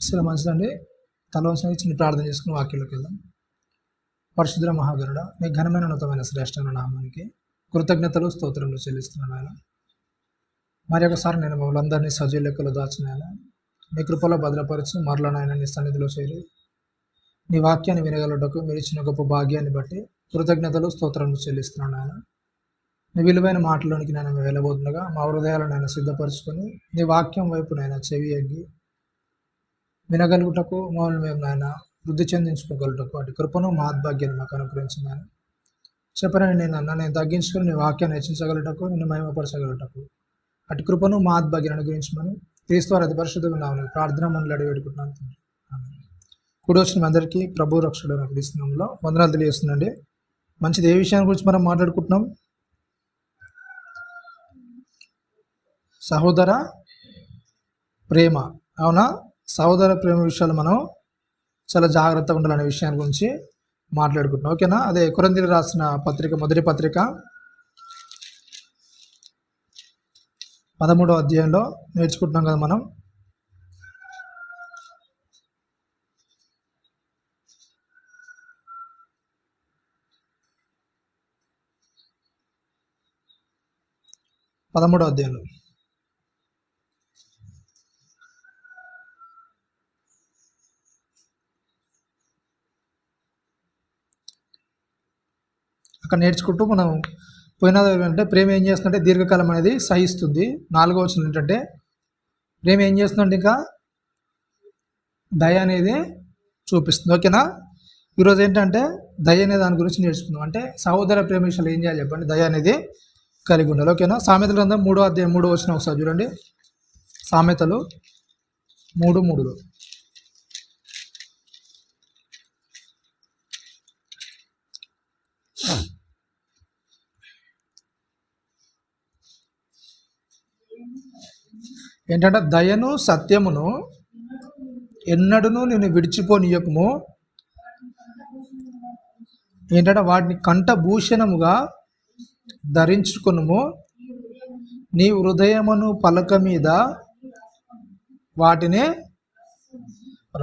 అసలు మంచిదండి. తల వంచుకొని చిన్న ప్రార్థన చేసుకుని వాక్యంలోకి వెళ్దాం. పరిశుద్ధ మహాగరుడ, మీ ఘనమైన ఉన్నతమైన శ్రేష్టమైన నామానికి కృతజ్ఞతలు స్తోత్రములు చెల్లిస్తున్నాను ఆయన. మరి ఒకసారి నేను మమ్మల్ందరినీ సజీవ లెక్కలు దాచిన ఆయన మీ కృపలో భద్రపరిచి మరలా నాయన నీ సన్నిధిలో చేరి నీ వాక్యాన్ని వినగలటకు మీరు ఇచ్చిన గొప్ప భాగ్యాన్ని బట్టి కృతజ్ఞతలు స్తోత్రములు చెల్లిస్తున్నాను ఆయన. నీ విలువైన మాటలోనికి నేను వెళ్ళబోతుండగా మా హృదయాలను ఆయన సిద్ధపరచుకొని నీ వాక్యం వైపు నాయన చెవి ఎగ్గి వినగలుగుటకు మమ్మల్ని మేము నాయన వృద్ధి చెందించుకోగలుగుటకు అటు కృపను మహద్భాగ్యాన్ని మాకు అనుగ్రహించింది ఆయన. చెప్పనని నేను తగ్గించుకొని నీ వాక్యాన్ని హెచ్చించగలుగుటకు నిన్ను మహిమపరచగలుగుటకు అటు కృపను మహద్భాగ్యాన్ని అనుగ్రహించమని క్రీస్తు వారి అతి పరిశుద్ధమైన ప్రార్థన మనల్ని అడిగి పెట్టుకుంటున్నాను. కూడి వచ్చిన అందరికీ ప్రభు రక్షకుడు క్రీస్తునామములో వందనాలు తెలియజేస్తుందండి. మంచిది. ఏ విషయాన్ని గురించి మనం మాట్లాడుకుంటున్నాం? సహోదర ప్రేమ. అవునా? సహోదర ప్రేమ విషయాలు మనం చాలా జాగ్రత్తగా ఉండాలనే విషయాన్ని గురించి మాట్లాడుకుంటున్నాం. ఓకేనా? అదే కొరింథీయులకు రాసిన పత్రిక, మొదటి పత్రిక 13వ అధ్యాయంలో నేర్చుకుంటున్నాం కదా మనం. అధ్యాయంలో అక్కడ నేర్చుకుంటూ మనం పోయినది ఏంటంటే ప్రేమ ఏం చేస్తుందంటే దీర్ఘకాలం అనేది సహిస్తుంది. 4వ వచనం ఏంటంటే ప్రేమ ఏం చేస్తుందంటే ఇంకా దయ అనేది చూపిస్తుంది. ఓకేనా? ఈరోజు ఏంటంటే దయ అనే దాని గురించి నేర్చుకుందాం. అంటే సహోదర ప్రేమ విషయాలు ఏం చేయాలి చెప్పండి? దయ అనేది కలిగి ఉండాలి. ఓకేనా? సామెతల గ్రంథం 3వ అధ్యాయం 3వ వచనం ఒకసారి చూడండి. సామెతలు 3:3 ఏంటంటే దయను సత్యమును ఎన్నడూను నేను విడిచిపోనీయకము. ఏంటంటే వాటిని కంఠభూషణముగా ధరించుకునుము. నీ హృదయమును పలక మీద వాటిని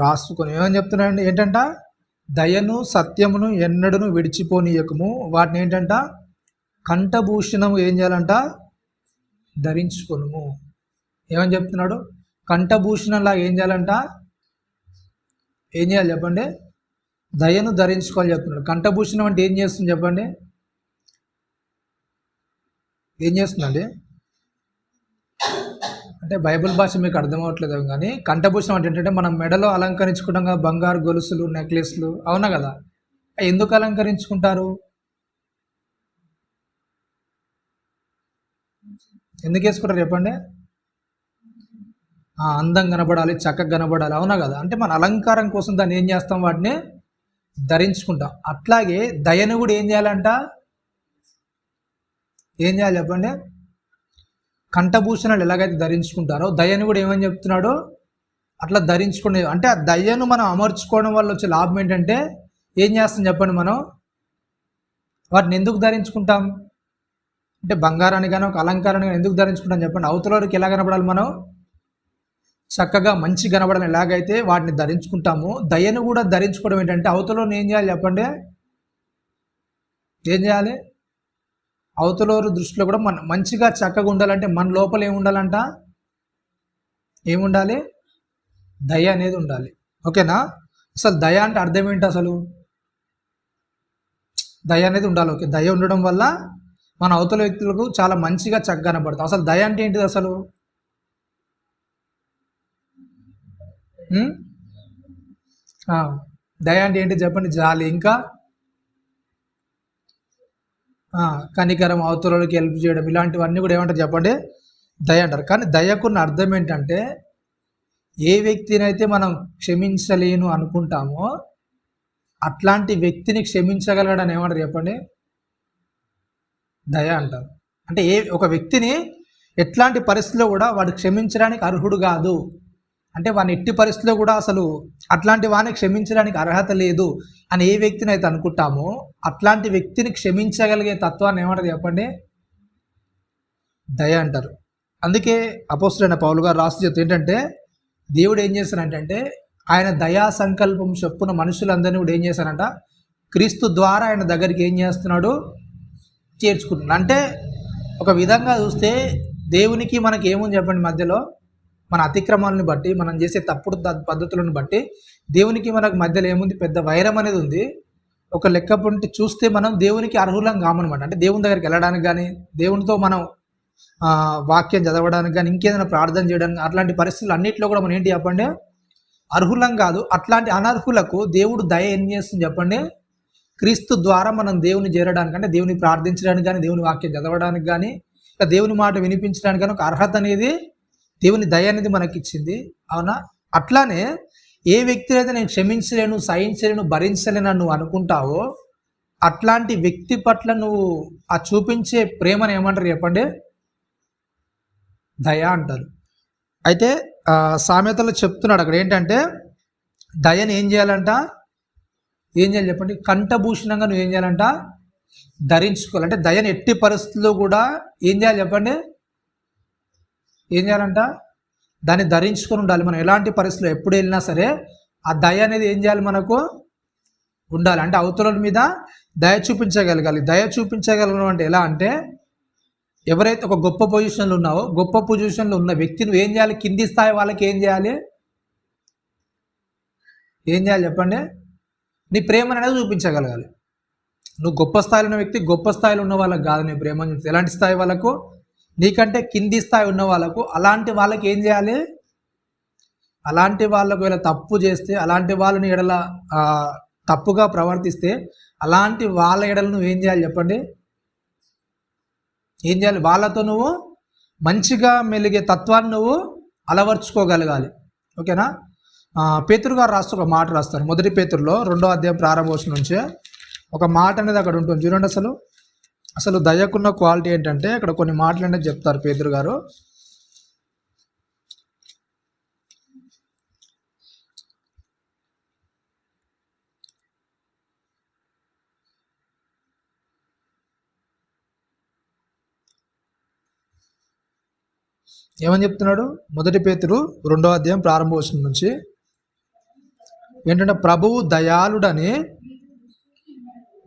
రాసుకొని. ఏమని చెప్తున్నాడండి? ఏంటంట? దయను సత్యమును ఎన్నడూను విడిచిపోనీయకము. వాటిని ఏంటంట? కంఠభూషణము ఏం చేయాలంట? ధరించుకునుము. ఏమని చెప్తున్నాడు? కంఠభూషణంలాగా ఏం చేయాలంట? ఏం చేయాలి చెప్పండి? దయను ధరించుకోవాలి చెప్తున్నాడు. కంఠభూషణం అంటే ఏం చేస్తుంది చెప్పండి? ఏం చేస్తుందండి? అంటే బైబిల్ భాష మీకు అర్థమవట్లేదు కానీ కంఠభూషణం అంటే ఏంటంటే మనం మెడలో అలంకరించుకుంటాం కదా, బంగారు గొలుసులు, నెక్లెస్లు. అవునా కదా? ఎందుకు అలంకరించుకుంటారు? ఎందుకు వేసుకుంటారు చెప్పండి? అందం కనబడాలి, చక్కగా కనబడాలి. అవునా కదా? అంటే మన అలంకారం కోసం దాన్ని ఏం చేస్తాం? వాటిని ధరించుకుంటాం. అట్లాగే దయను కూడా ఏం చేయాలంట? ఏం చేయాలి చెప్పండి? కంఠభూషణాలు ఎలాగైతే ధరించుకుంటారో దయను కూడా ఏమని చెప్తున్నాడు? అట్లా ధరించుకునే. అంటే ఆ దయను మనం అమర్చుకోవడం వల్ల వచ్చే లాభం ఏంటంటే ఏం చేస్తాం చెప్పండి? మనం వాటిని ఎందుకు ధరించుకుంటాం? అంటే బంగారాన్ని కానీ ఒక అలంకారాన్ని కానీ ఎందుకు ధరించుకుంటాం చెప్పండి? అవతలకి ఎలా కనబడాలి? మనం చక్కగా మంచి కనబడాలి. ఎలాగైతే వాటిని ధరించుకుంటామో దయను కూడా ధరించుకోవడం ఏంటంటే అవతలని ఏం చేయాలి చెప్పండి? ఏం చేయాలి? అవతలవారి దృష్టిలో కూడా మన మంచిగా చక్కగా ఉండాలంటే మన లోపల ఏముండాలంట? ఏముండాలి? దయ అనేది ఉండాలి. ఓకేనా? అసలు దయ అంటే అర్థం ఏంటి అసలు? దయ అనేది ఉండాలి. ఓకే, దయ ఉండడం వల్ల మన అవతల వ్యక్తులకు చాలా మంచిగా చక్కగా కనబడతాం. అసలు దయ అంటే ఏంటిది అసలు? దయ అంటే ఏంటి చెప్పండి? జాలి, ఇంకా కనికరం, అవతలకి హెల్ప్ చేయడం, ఇలాంటివన్నీ కూడా ఏమంటారు చెప్పండి? దయ అంటారు. కానీ దయకున్న అర్థం ఏంటంటే ఏ వ్యక్తినైతే మనం క్షమించలేను అనుకుంటామో అట్లాంటి వ్యక్తిని క్షమించగలగడని ఏమంటారు చెప్పండి? దయ అంటారు. అంటే ఒక వ్యక్తిని ఎట్లాంటి పరిస్థితిలో కూడా వాడు క్షమించడానికి అర్హుడు కాదు, అంటే వాని ఎట్టి పరిస్థితిలో కూడా అసలు అట్లాంటి వాడిని క్షమించడానికి అర్హత లేదు అని ఏ వ్యక్తిని అయితే అనుకుంటామో అట్లాంటి వ్యక్తిని క్షమించగలిగే తత్వాన్ని ఏమంటారు చెప్పండి? దయ అంటారు. అందుకే అపోస్తలుడైన పౌలు గారు రాసి చెప్తే ఏంటంటే దేవుడు ఏం చేస్తారంటే ఆయన దయా సంకల్పం చొప్పున మనుషులందరినీ కూడా ఏం చేశారంట, క్రీస్తు ద్వారా ఆయన దగ్గరికి ఏం చేస్తున్నాడు, చేర్చుకుంటున్నాడు. అంటే ఒక విధంగా చూస్తే దేవునికి మనకి ఏముంది చెప్పండి, మధ్యలో మన అతిక్రమాలను బట్టి, మనం చేసే తప్పుడు పద్ధతులను బట్టి దేవునికి మనకు మధ్యలో ఏముంది, పెద్ద వైరం అనేది ఉంది. ఒక లెక్క పొంటి చూస్తే మనం దేవునికి అర్హులం కామనమాట. అంటే దేవుని దగ్గరికి వెళ్ళడానికి కానీ, దేవునితో మనం వాక్యం చదవడానికి కానీ, ఇంకేదైనా ప్రార్థన చేయడానికి, అట్లాంటి పరిస్థితులు అన్నింటిలో కూడా మనం ఏంటి చెప్పండి, అర్హులం కాదు. అట్లాంటి అనర్హులకు దేవుడు దయ ఏం చేస్తుంది చెప్పండి, క్రీస్తు ద్వారా మనం దేవుని చేరడానికి, అంటే దేవుని ప్రార్థించడానికి కానీ, దేవుని వాక్యం చదవడానికి కానీ, ఇంకా దేవుని మాట వినిపించడానికి కానీ ఒక అర్హత అనేది, దేవుని దయ అనేది మనకిచ్చింది. అవునా? అట్లానే ఏ వ్యక్తిని అయితే నేను క్షమించలేను, సహించలేను, భరించలేను నువ్వు అనుకుంటావో, అట్లాంటి వ్యక్తి పట్ల నువ్వు ఆ చూపించే ప్రేమను ఏమంటారు చెప్పండి, దయ అంటారు. అయితే సామెతలో చెప్తున్నాడు అక్కడ ఏంటంటే, దయని ఏం చేయాలంట, ఏం చేయాలి చెప్పండి, కంఠభూషణంగా నువ్వు ఏం చేయాలంట, ధరించుకోవాలి. అంటే దయని ఎట్టి పరిస్థితుల్లో కూడా ఏం చేయాలి చెప్పండి, ఏం చేయాలంట, దాన్ని ధరించుకొని ఉండాలి. మనం ఎలాంటి పరిస్థితుల్లో ఎప్పుడు వెళ్ళినా సరే ఆ దయ అనేది ఏం చేయాలి, మనకు ఉండాలి. అంటే అవతల మీద దయ చూపించగలగాలి. దయ చూపించగలగడం అంటే ఎలా అంటే, ఎవరైతే ఒక గొప్ప పొజిషన్లో ఉన్నావో, గొప్ప పొజిషన్లో ఉన్న వ్యక్తి నువ్వు ఏం చేయాలి, కింది స్థాయి వాళ్ళకి ఏం చేయాలి, ఏం చేయాలి చెప్పండి, నీ ప్రేమను అనేది చూపించగలగాలి. నువ్వు గొప్ప స్థాయిలో ఉన్న వ్యక్తి, గొప్ప స్థాయిలో ఉన్న వాళ్ళకి కాదు నీ ప్రేమను. ఎలాంటి స్థాయి వాళ్ళకు, నీకంటే కింది స్థాయి ఉన్న వాళ్ళకు, అలాంటి వాళ్ళకి ఏం చేయాలి, అలాంటి వాళ్ళకు ఇలా తప్పు చేస్తే, అలాంటి వాళ్ళని ఎడల తప్పుగా ప్రవర్తిస్తే, అలాంటి వాళ్ళ ఎడలు నువ్వు ఏం చేయాలి చెప్పండి, ఏం చేయాలి, వాళ్ళతో నువ్వు మంచిగా మెలిగే తత్వాన్ని నువ్వు అలవర్చుకోగలగాలి. ఓకేనా? పేతురు గారు రాస్తూ ఒక మాట రాస్తారు. మొదటి పేతురులో 2వ అధ్యాయం ప్రారంభం నుంచే ఒక మాట అనేది అక్కడ ఉంటుంది చూడండి. అసలు దయకున్న క్వాలిటీ ఏంటంటే అక్కడ కొన్ని మాటలు అనేది చెప్తారు పేతురు గారు. ఏమని చెప్తున్నాడు, మొదటి పేతురు 2వ అధ్యాయం ప్రారంభం నుంచి ఏంటంటే, ప్రభువు దయాళుడని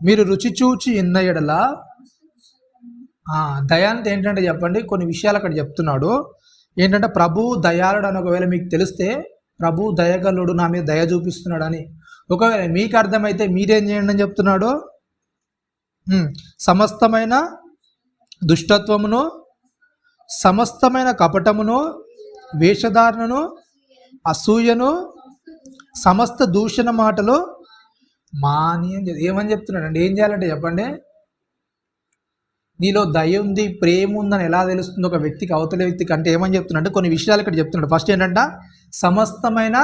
మీరు రుచి చూచి ఇన్న ఎడల, దయ అంటే ఏంటంటే చెప్పండి, కొన్ని విషయాలు అక్కడ చెప్తున్నాడు. ఏంటంటే ప్రభువు దయాళుడు అని ఒకవేళ మీకు తెలిస్తే, ప్రభువు దయగలుడు, నా మీద దయ చూపిస్తున్నాడు అని ఒకవేళ మీకు అర్థమైతే మీరేం చేయండి అని చెప్తున్నాడు, సమస్తమైన దుష్టత్వమును, సమస్తమైన కపటమును, వేషధారణను, అసూయను, సమస్త దూషణ మాటలు మాని అని ఏమని చెప్తున్నాడు అండి. ఏం చేయాలంటే చెప్పండి, నీలో దయ ఉంది, ప్రేమ ఉందని ఎలా తెలుస్తుంది ఒక వ్యక్తికి, అవతల వ్యక్తికి అంటే ఏమని చెప్తున్నాడు అంటే కొన్ని విషయాలు ఇక్కడ చెప్తున్నాడు. ఫస్ట్ ఏంటంటే సమస్తమైన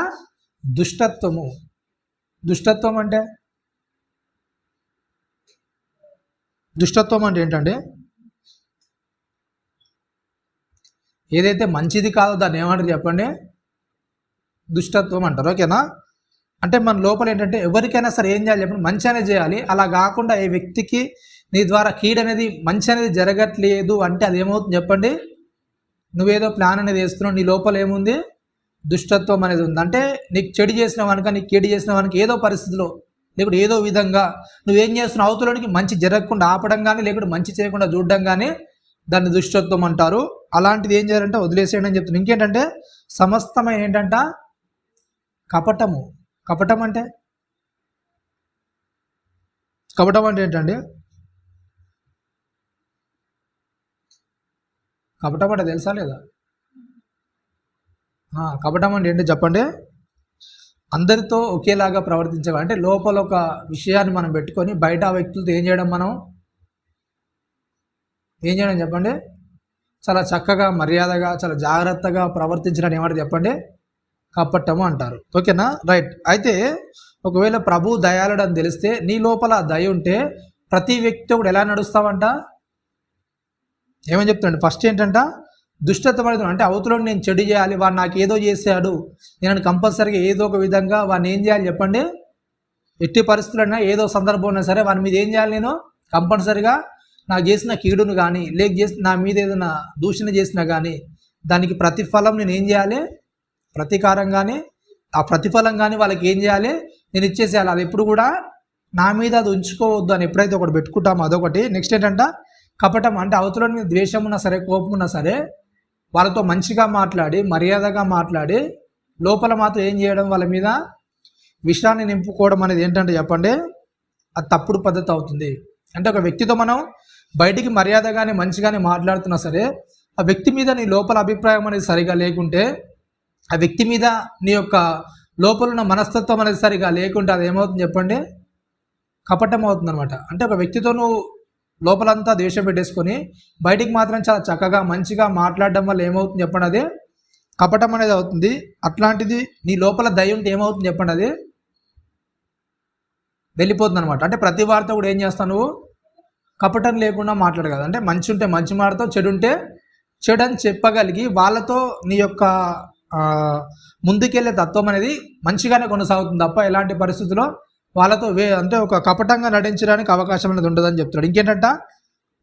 దుష్టత్వము. దుష్టత్వం అంటే ఏంటంటే ఏదైతే మంచిది కాదో దాన్ని ఏమంటారు చెప్పండి, దుష్టత్వం అంటారు. ఓకేనా? అంటే మన లోపల ఏంటంటే ఎవరికైనా సరే ఏం చేయాలి చెప్పండి, మంచి అనేది చేయాలి. అలా కాకుండా ఏ వ్యక్తికి నీ ద్వారా కీడు అనేది, మంచి అనేది జరగట్లేదు అంటే అది ఏమవుతుంది చెప్పండి, నువ్వేదో ప్లాన్ అనేది వేస్తున్నావు, నీ లోపల ఏముంది, దుష్టత్వం అనేది ఉంది. అంటే నీకు చెడు చేసిన వానికి, నీకు కీడు చేసిన వానికి ఏదో పరిస్థితిలో లేకుంటే ఏదో విధంగా నువ్వేం చేస్తున్నావు, అవతలకి మంచి జరగకుండా ఆపడం కానీ, లేకుంటే మంచి చేయకుండా చూడడం కానీ దాన్ని దుష్టత్వం అంటారు. అలాంటిది ఏం చేయాలంటే వదిలేసేయండి అని చెప్తున్నాను. ఇంకేంటంటే సమస్తమైన ఏంటంట కపటము. కపటం అంటే ఏంటండి, కపటం అంటే తెలుసా లేదా? కపటం అంటే ఏంటి చెప్పండి, అందరితో ఒకేలాగా ప్రవర్తించగా, అంటే లోపల ఒక విషయాన్ని మనం పెట్టుకొని బయట ఆ వ్యక్తులతో ఏం చేయడం, మనం ఏం చేయడం చెప్పండి, చాలా చక్కగా మర్యాదగా చాలా జాగ్రత్తగా ప్రవర్తించడం ఏమంటారు చెప్పండి, కపటము అంటారు. ఓకేనా? రైట్. అయితే ఒకవేళ ప్రభు దయాళుడు అని తెలిస్తే, నీ లోపల దయ ఉంటే ప్రతి వ్యక్తి కూడా ఎలా నడుస్తావంట, ఏమని చెప్తాడు, ఫస్ట్ ఏంటంట దుష్టత్వం అనేది, అంటే అవతల నేను చెడు చేయాలి, వాడు నాకు ఏదో చేశాడు, నేను కంపల్సరీగా ఏదో ఒక విధంగా వాడిని ఏం చేయాలి చెప్పండి, ఎట్టి పరిస్థితులైనా ఏదో సందర్భం ఉన్నా సరే వాని మీద ఏం చేయాలి, నేను కంపల్సరీగా నాకు చేసిన కీడును కానీ, లేక చేసిన నా మీద ఏదైనా దూషణ చేసినా కానీ దానికి ప్రతిఫలం నేను ఏం చేయాలి, ప్రతీకారం కానీ ఆ ప్రతిఫలం కానీ వాళ్ళకి ఏం చేయాలి, నేను ఇచ్చేసేయాలి. అది ఎప్పుడు కూడా నా మీద అది ఉంచుకోవద్దు అని ఎప్పుడైతే ఒకటి పెట్టుకుంటామో అదొకటి. నెక్స్ట్ ఏంటంటే కపటం, అంటే అవతల మీద ద్వేషం ఉన్నా సరే, కోపం ఉన్నా సరే వాళ్ళతో మంచిగా మాట్లాడి, మర్యాదగా మాట్లాడి, లోపల మాత్రం ఏం చేయడం, వాళ్ళ మీద విషయాన్ని నింపుకోవడం అనేది ఏంటంటే చెప్పండి, అది తప్పుడు పద్ధతి అవుతుంది. అంటే ఒక వ్యక్తితో మనం బయటికి మర్యాదగానే మంచిగానే మాట్లాడుతున్నా సరే, ఆ వ్యక్తి మీద నీ లోపల అభిప్రాయం అనేది సరిగా లేకుంటే, ఆ వ్యక్తి మీద నీ యొక్క లోపల ఉన్న మనస్తత్వం అనేది సరిగా లేకుంటే అది ఏమవుతుంది చెప్పండి, కపటం అవుతుంది అనమాట. అంటే ఒక వ్యక్తితో నువ్వు లోపలంతా ద్వేషం పెట్టేసుకొని బయటికి మాత్రం చాలా చక్కగా మంచిగా మాట్లాడడం వల్ల ఏమవుతుంది చెప్పండి, అది కపటం అనేది అవుతుంది. అట్లాంటిది నీ లోపల దయ ఉంటే ఏమవుతుంది చెప్పండి, అది వెళ్ళిపోతుంది అనమాట. అంటే ప్రతి వారితో కూడా ఏం చేస్తావు, నువ్వు కపటం లేకుండా మాట్లాడగలదు. అంటే మంచి ఉంటే మంచి మాటతో, చెడు ఉంటే చెడు అని చెప్పగలిగి వాళ్ళతో నీ యొక్క ముందుకెళ్ళే తత్వం అనేది మంచిగానే కొనసాగుతుంది తప్ప ఎలాంటి పరిస్థితుల్లో వాళ్ళతో అంటే ఒక కపటంగా నటించడానికి అవకాశం అనేది ఉండదని చెప్తాడు. ఇంకేంటంట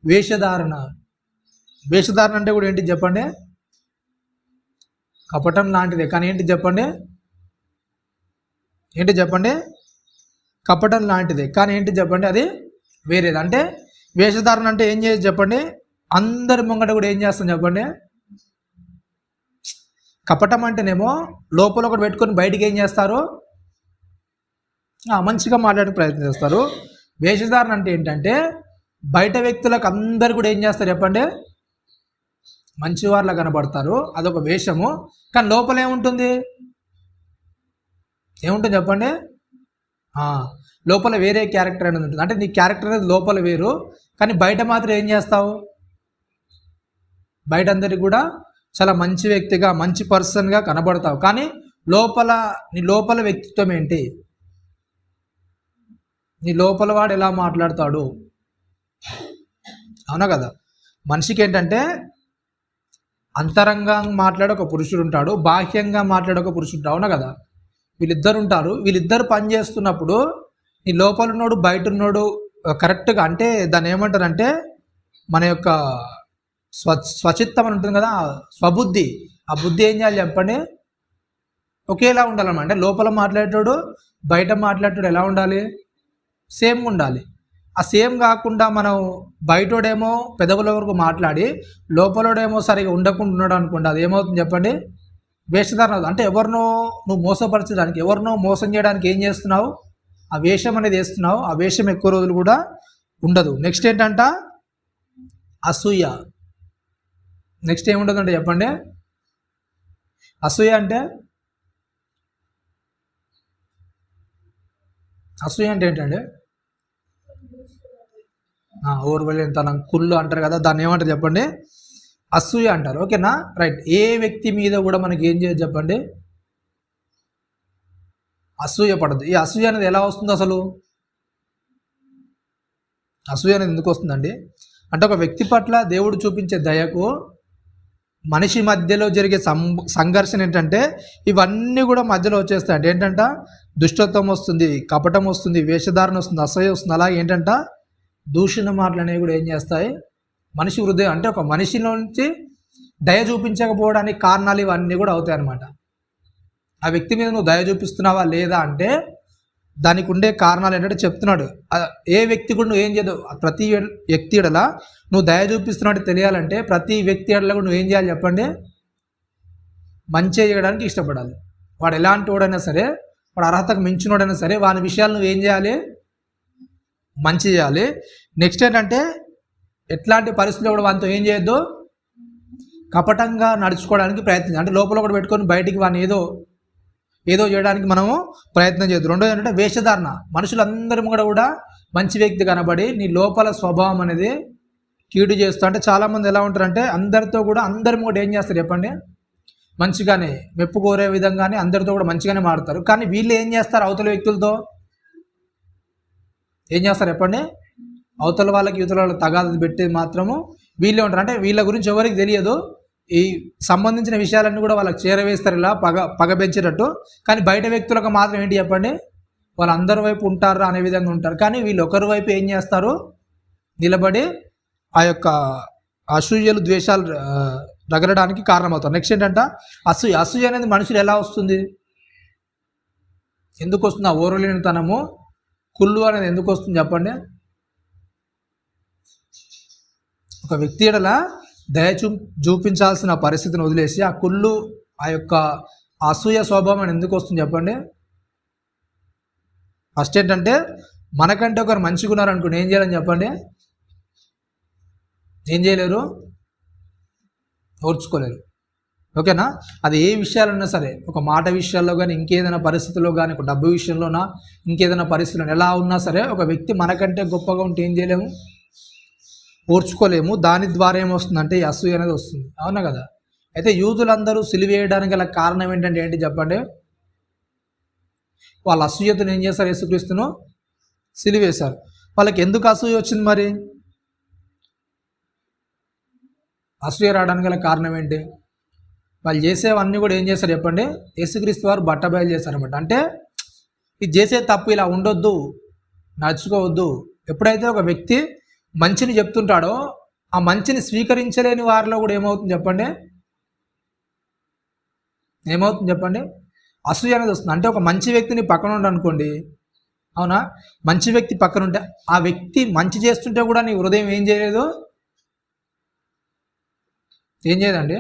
వేషధారణ. వేషధారణ అంటే కూడా ఏంటి చెప్పండి, కపటం లాంటిదే, కానీ ఏంటి చెప్పండి, ఏంటి చెప్పండి, కపటం లాంటిదే కానీ ఏంటి చెప్పండి, అది వేరేది. అంటే వేషధారణ అంటే ఏం చేయదు చెప్పండి, అందరి ముంగట కూడా ఏం చేస్తాం చెప్పండి. కపటం అంటేనేమో లోపల ఒకటి పెట్టుకొని బయటికి ఏం చేస్తారు, మంచిగా మాట్లాడే ప్రయత్నం చేస్తారు. వేషధారణ అంటే ఏంటంటే బయట వ్యక్తులకు అందరు కూడా ఏం చేస్తారు చెప్పండి, మంచి వాళ్ళ కనబడతారు, అదొక వేషము. కానీ లోపల ఏముంటుంది, ఏముంటుంది చెప్పండి, లోపల వేరే క్యారెక్టర్ అనేది ఉంటుంది. అంటే నీ క్యారెక్టర్ అనేది లోపల వేరు, కానీ బయట మాత్రం ఏం చేస్తావు, బయట అందరికి కూడా చాలా మంచి వ్యక్తిగా, మంచి పర్సన్గా కనబడతావు. కానీ లోపల నీ లోపల వ్యక్తిత్వం ఏంటి, నీ లోపల వాడు ఎలా మాట్లాడతాడు, అవునా కదా. మనిషికి ఏంటంటే అంతరంగా మాట్లాడే ఒక పురుషుడు ఉంటాడు, బాహ్యంగా మాట్లాడే ఒక పురుషుడు ఉంటాడు, అవునా కదా. వీళ్ళిద్దరు ఉంటారు. వీళ్ళిద్దరు పని చేస్తున్నప్పుడు నీ లోపల ఉన్నోడు బయట ఉన్నోడు కరెక్ట్గా, అంటే దాన్ని ఏమంటారంటే మన యొక్క స్వచిత్తం అని ఉంటుంది కదా, స్వబుద్ధి, ఆ బుద్ధి ఏం చేయాలి చెప్పండి, ఒకేలా ఉండాలన్నమాట. అంటే లోపల మాట్లాడేటోడు బయట మాట్లాడేటోడు ఎలా ఉండాలి, సేమ్ ఉండాలి. ఆ సేమ్ కాకుండా మనం బయటోడేమో పెదవుల వరకు మాట్లాడి లోపలోడేమో సరిగా ఉండకుండా ఉన్నాడు అనుకోండి, అది ఏమవుతుంది చెప్పండి, వేషధారణ. అంటే ఎవరినో నువ్వు మోసపరచడానికి, ఎవరినో మోసం చేయడానికి ఏం చేస్తున్నావు, ఆ వేషం అనేది వేస్తున్నావు. ఆ వేషం ఎక్కువ రోజులు కూడా ఉండదు. నెక్స్ట్ ఏంటంట అసూయ. నెక్స్ట్ ఏముంటుందంటే చెప్పండి, అసూయ అంటే, అసూయ అంటే ఏంటంటే ఓర్వలేనితనం, కుళ్ళు అంటారు కదా, దాన్ని ఏమంటారు చెప్పండి, అసూయ అంటారు. ఓకేనా, రైట్. ఏ వ్యక్తి మీద కూడా మనకి ఏం చేయదు చెప్పండి, అసూయ పడదు. ఈ అసూయ అనేది ఎలా వస్తుంది అసలు, అసూయ అనేది ఎందుకు వస్తుందండి అంటే ఒక వ్యక్తి పట్ల దేవుడు చూపించే దయకు మనిషి మధ్యలో జరిగే సంఘర్షణ ఏంటంటే ఇవన్నీ కూడా మధ్యలో వచ్చేస్తాయి. అంటే ఏంటంట దుష్టత్వం వస్తుంది, కపటం వస్తుంది, వేషధారణ వస్తుంది, అసూయ వస్తుంది. అలాగే ఏంటంట దూషణ మాటలు అనేవి కూడా ఏం చేస్తాయి, మనిషి హృదయం, అంటే ఒక మనిషిలోంచి దయ చూపించకపోవడానికి కారణాలు ఇవన్నీ కూడా అవుతాయి అన్నమాట. ఆ వ్యక్తి మీద నువ్వు దయ చూపిస్తున్నావా లేదా అంటే దానికి ఉండే కారణాలు ఏంటంటే చెప్తున్నాడు. ఏ వ్యక్తి కూడా నువ్వు ఏం చేయదు, ప్రతి వ్యక్తి ఎడలా నువ్వు దయ చూపిస్తున్నాడు తెలియాలంటే ప్రతి వ్యక్తి ఎడలా కూడా నువ్వు ఏం చేయాలి చెప్పండి, మంచి చేయడానికి ఇష్టపడాలి. వాడు ఎలాంటి వాడైనా సరే, వాడు అర్హతకు మించినోడైనా సరే, వాని విషయాలు నువ్వు ఏం చేయాలి, మంచి చేయాలి. నెక్స్ట్ ఏంటంటే ఎట్లాంటి పరిస్థితుల్లో కూడా వానితో ఏం చేయొద్దు, కపటంగా నడుచుకోవడానికి ప్రయత్నం, అంటే లోపల కూడా పెట్టుకొని బయటికి వాని ఏదో చేయడానికి మనము ప్రయత్నం చేయొద్దు. రెండోది ఏంటంటే వేషధారణ. మనుషులందరి కూడా మంచి వ్యక్తి కనబడి నీ లోపల స్వభావం అనేది కీడు చేస్తూ, అంటే చాలామంది ఎలా ఉంటారంటే అందరితో కూడా అందరి కూడా ఏం చేస్తారు చెప్పండి, మంచిగానే మెప్పు కోరే విధంగానే అందరితో కూడా మంచిగానే మాడతారు. కానీ వీళ్ళు ఏం చేస్తారు, అవతల వ్యక్తులతో ఏం చేస్తారు చెప్పండి, అవతల వాళ్ళకి యువతల వాళ్ళకి తగాదు పెట్టి మాత్రము వీళ్ళే ఉంటారు. అంటే వీళ్ళ గురించి ఎవరికి తెలియదు, ఈ సంబంధించిన విషయాలన్నీ కూడా వాళ్ళకి చేరవేస్తారు ఇలా పగ పెంచేటట్టు. కానీ బయట వ్యక్తులకు మాత్రం ఏంటి చెప్పండి, వాళ్ళు అందరి వైపు ఉంటారు అనే విధంగా ఉంటారు. కానీ వీళ్ళు ఒకరి వైపు ఏం చేస్తారు, నిలబడి ఆ యొక్క అసూయలు ద్వేషాలు రగలడానికి కారణమవుతారు. నెక్స్ట్ ఏంటంటే అసూయ అనేది మనుషులు ఎలా వస్తుంది, ఎందుకు వస్తుంది ఆ ఓర్వలేనితనము, కుళ్ళు అనేది ఎందుకు వస్తుంది చెప్పండి? ఒక వ్యక్తి ఎడల దయ చూపించాల్సిన పరిస్థితిని వదిలేసి ఆ కుళ్ళు, ఆ యొక్క అసూయ స్వభావం అని ఎందుకు వస్తుంది చెప్పండి? ఫస్ట్ ఏంటంటే మనకంటే ఒకరు మంచిగా ఉన్నారనుకోండి, ఏం చేయాలని చెప్పండి? ఏం చేయలేరు, ఓర్చుకోలేరు. ఓకేనా? అది ఏ విషయాలన్నా సరే, ఒక మాట విషయాల్లో కానీ, ఇంకేదైనా పరిస్థితుల్లో కానీ, ఒక డబ్బు విషయంలోనా, ఇంకేదైనా పరిస్థితుల్లో ఎలా ఉన్నా సరే, ఒక వ్యక్తి మనకంటే గొప్పగా ఉంటే ఏం చేయలేము, ఓర్చుకోలేము. దాని ద్వారా ఏమొస్తుందంటే ఈ అసూయ అనేది వస్తుంది. అవునా కదా? అయితే యూదులందరూ సిలువేయడానికి గల కారణం ఏంటి చెప్పండి? వాళ్ళ అసూయతను ఏం చేస్తారు? యేసుక్రీస్తును సిలువేశారు. వాళ్ళకి ఎందుకు అసూయ వచ్చింది మరి? అసూయ రావడానికి గల కారణం ఏంటి? వాళ్ళు చేసేవన్నీ కూడా ఏం చేస్తారు చెప్పండి? యేసుక్రీస్తు వారు బట్టబయలు చేశారన్నమాట. అంటే ఇది చేసే తప్పు ఇలా ఉండొద్దు, నడుచుకోవద్దు. ఎప్పుడైతే ఒక వ్యక్తి మంచిని చెప్తుంటాడో ఆ మంచిని స్వీకరించలేని వారిలో కూడా ఏమవుతుంది చెప్పండి? అసూయ అనేది వస్తుంది. అంటే ఒక మంచి వ్యక్తిని పక్కన ఉండనుకోండి, అవునా, మంచి వ్యక్తి పక్కన ఉంటే ఆ వ్యక్తి మంచి చేస్తుంటే కూడా నీ హృదయం ఏం చేయదండి,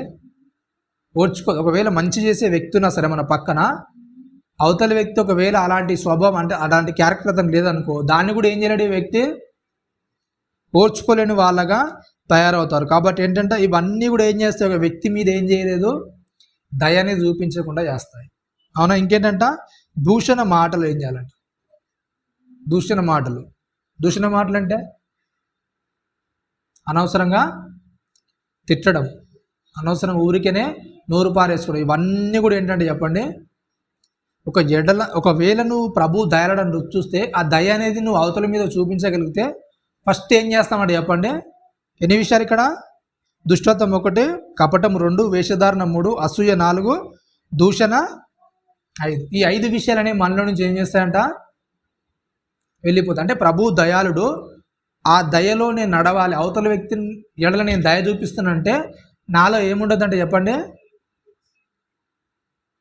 ఓర్చుకోదు. ఒకవేళ మంచి చేసే వ్యక్తి ఉన్నా సరే మన పక్కన, అవతల వ్యక్తి ఒకవేళ అలాంటి స్వభావం అంటే అలాంటి క్యారెక్టర్ అతను లేదనుకో, దాన్ని కూడా ఏం చేయలేడు ఈ వ్యక్తి, ఓర్చుకోలేని వాళ్ళగా తయారవుతారు. కాబట్టి ఏంటంటే ఇవన్నీ కూడా ఏం చేస్తాయి, ఒక వ్యక్తి మీద ఏం చేయలేదు, దయని చూపించకుండా చేస్తాయి. అవునా? ఇంకేంటంట, దూషణ మాటలు ఏం చేయాలంటే, దూషణ మాటలు అంటే అనవసరంగా తిట్టడం, అనవసరం ఊరికేనే నోరు పారేసుకోవడం, ఇవన్నీ కూడా ఏంటంటే చెప్పండి, ఒకవేళ నువ్వు ప్రభు దయలడం చూస్తే ఆ దయ అనేది నువ్వు అవతల మీద చూపించగలిగితే ఫస్ట్ ఏం చేస్తామంటే చెప్పండి? ఎన్ని విషయాలు ఇక్కడ? దుష్టత్వం 1, కపటం 2, వేషధారణ 3, అసూయ 4, దూషణ 5. ఈ 5 విషయాలనే మనలో నుంచి ఏం చేస్తాయంట? వెళ్ళిపోతాయి. అంటే ప్రభు దయాళుడు, ఆ దయలో నేను నడవాలి, అవతల వ్యక్తిని ఎడల నేను దయ చూపిస్తానంటే నాలో ఏముండొద్దంటే చెప్పండి?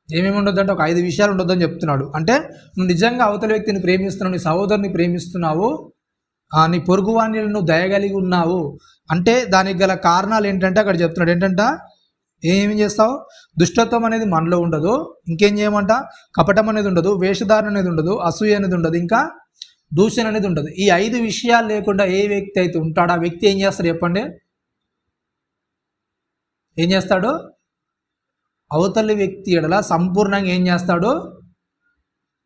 ఏమేమి ఉండొద్దంటే ఒక 5 విషయాలు ఉండొద్దని చెప్తున్నాడు. అంటే నువ్వు నిజంగా అవతల వ్యక్తిని ప్రేమిస్తున్నావు, నీ సహోదరుని ప్రేమిస్తున్నావు, నీ పొరుగువాణ్ణి నువ్వు దయగలిగి ఉన్నావు అంటే దానికి గల కారణాలు ఏంటంటే అక్కడ చెప్తున్నాడు. ఏంటంట, ఏమేమి చేస్తావు? దుష్టత్వం అనేది మనలో ఉండదు. ఇంకేం చేయమంట? కపటం అనేది ఉండదు, వేషధారణ అనేది ఉండదు, అసూయ అనేది ఉండదు, ఇంకా దూషణ అనేది ఉండదు. ఈ 5 విషయాలు లేకుండా ఏ వ్యక్తి అయితే ఉంటాడో ఆ వ్యక్తి ఏం చేస్తాడు చెప్పండి? ఏం చేస్తాడు? అవతలి వ్యక్తి ఎడల సంపూర్ణంగా ఏం చేస్తాడు?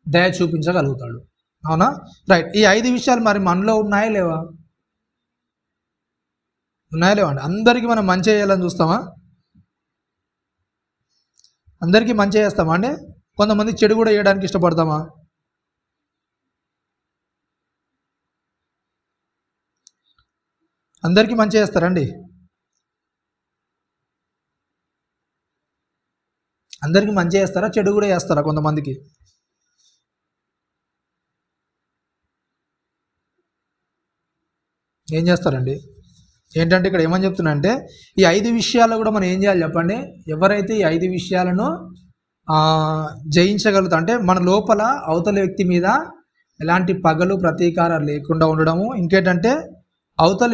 దయ చూపించగలుగుతాడు. అవునా? రైట్. ఈ 5 విషయాలు మరి మనలో ఉన్నాయా లేవా? లేవండి. అందరికీ మనం మంచి చేయాలని చూస్తామా? అందరికీ మంచి చేస్తామా అండి? కొంతమంది చెడు కూడా చేయడానికి ఇష్టపడతామా? అందరికీ మంచి చేస్తారండి? అందరికీ మంచి చేస్తారా, చెడు కూడా చేస్తారా కొంతమందికి? ఏం చేస్తారండి? ఏంటంటే ఇక్కడ ఏమని చెప్తున్నా అంటే ఈ 5 విషయాల్లో కూడా మనం ఏం చేయాలి చెప్పండి? ఎవరైతే ఈ 5 విషయాలను జయించగలుగుతా అంటే మన లోపల అవతల వ్యక్తి మీద ఎలాంటి పగలు ప్రతీకారాలు లేకుండా ఉండడము, ఇంకేంటంటే అవతల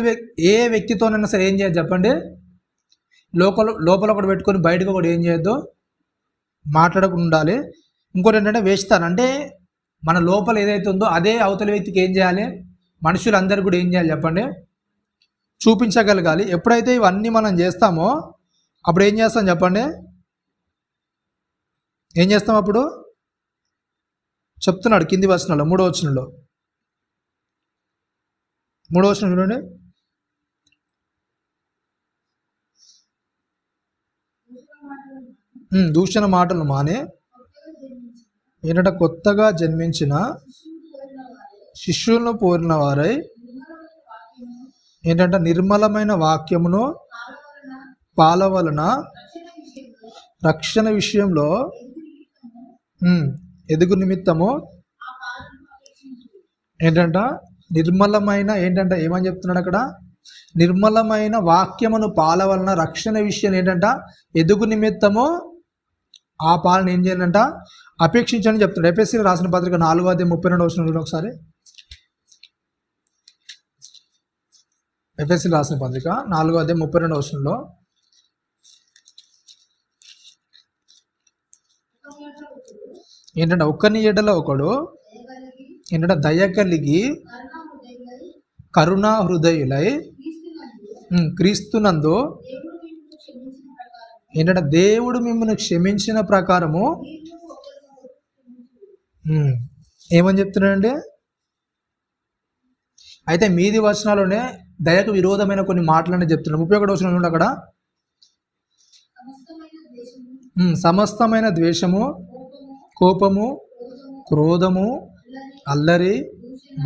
ఏ వ్యక్తితోనైనా సరే ఏం చేయాలి చెప్పండి? లోపల ఒకటి పెట్టుకొని బయటకు ఒకటి ఏం చేయొద్దు, మాట్లాడకుండా ఉండాలి. ఇంకోటి ఏంటంటే వేస్తాను అంటే మన లోపల ఏదైతే ఉందో అదే అవతల వ్యక్తికి ఏం చేయాలి? మనుషులందరూ కూడా ఏం చేయాలి చెప్పండి? చూపించగలగాలి. ఎప్పుడైతే ఇవన్నీ మనం చేస్తామో అప్పుడు ఏం చేస్తాం చెప్పండి? ఏం చేస్తాం అప్పుడు? చెప్తున్నాడు కింది వచనంలో, 3వ వచనంలో. 3వ వచనం చూడండి. దూషణ మాటలు మానే ఏంటంటే కొత్తగా జన్మించిన శిష్యులను పోరిన వారై ఏంటంటే నిర్మలమైన వాక్యమును పాల వలన రక్షణ విషయంలో ఎదుగు నిమిత్తము ఏంటంట నిర్మలమైన ఏంటంట ఏమని చెప్తున్నాడు అక్కడ? నిర్మలమైన వాక్యమును పాల వలన రక్షణ విషయం ఏంటంట ఎదుగు నిమిత్తము ఆ పాలను ఏం చేయాలంట? అపేక్షించని చెప్తున్నాడు. ఎఫెసీయులకు రాసిన పత్రిక 4:32 వచనం ఒకసారి. ఎఫెసీయులకు రాసిన పత్రిక 4:32 వచనంలో ఏంటంటే ఒక్కని ఎడల ఒకడు ఏంటంటే దయ కలిగి కరుణా హృదయులై క్రీస్తునందు ఏంటంటే దేవుడు మిమ్మల్ని క్షమించిన ప్రకారము ఏమని చెప్తున్నాడండి. అయితే మీది వచనాలోనే దయకు విరోధమైన కొన్ని మాటలని చెప్తున్నాడు. 31 వచనం నుండి అక్కడ సమస్తమైన ద్వేషము, కోపము, క్రోధము, అల్లరి,